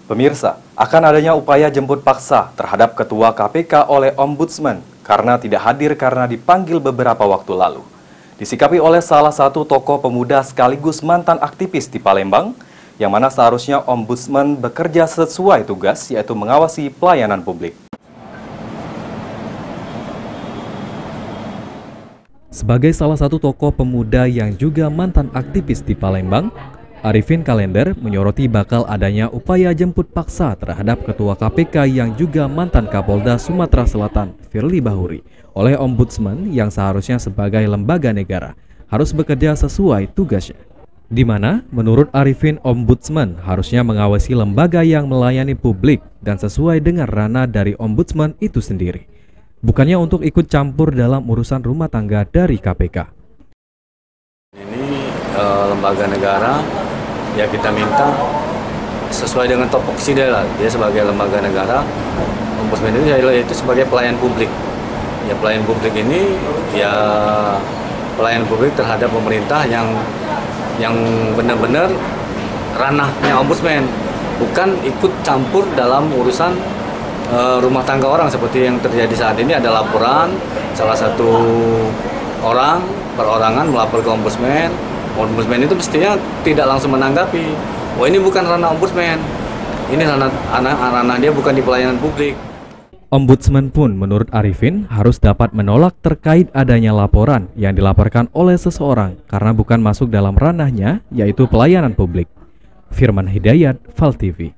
Pemirsa, akan adanya upaya jemput paksa terhadap Ketua KPK oleh Ombudsman karena tidak hadir karena dipanggil beberapa waktu lalu. Disikapi oleh salah satu tokoh pemuda sekaligus mantan aktivis di Palembang, yang mana seharusnya Ombudsman bekerja sesuai tugas, yaitu mengawasi pelayanan publik. Sebagai salah satu tokoh pemuda yang juga mantan aktivis di Palembang, Arifin Kalender menyoroti bakal adanya upaya jemput paksa terhadap Ketua KPK yang juga mantan Kapolda Sumatera Selatan, Firly Bahuri, oleh Ombudsman yang seharusnya sebagai lembaga negara harus bekerja sesuai tugasnya. Di mana, menurut Arifin, Ombudsman harusnya mengawasi lembaga yang melayani publik dan sesuai dengan ranah dari Ombudsman itu sendiri, bukannya untuk ikut campur dalam urusan rumah tangga dari KPK. Lembaga negara, ya kita minta sesuai dengan topoksi dia lah. Dia sebagai lembaga negara, Ombudsman itu sebagai pelayan publik. Ya pelayan publik ini ya pelayan publik terhadap pemerintah yang benar-benar ranahnya Ombudsman, bukan ikut campur dalam urusan rumah tangga orang seperti yang terjadi saat ini. Ada laporan salah satu orang perorangan melapor ke Ombudsman. Ombudsman itu mestinya tidak langsung menanggapi. Oh, ini bukan ranah Ombudsman. Ini ranah dia bukan di pelayanan publik. Ombudsman pun menurut Arifin harus dapat menolak terkait adanya laporan yang dilaporkan oleh seseorang karena bukan masuk dalam ranahnya, yaitu pelayanan publik. Firman Hidayat, Val TV.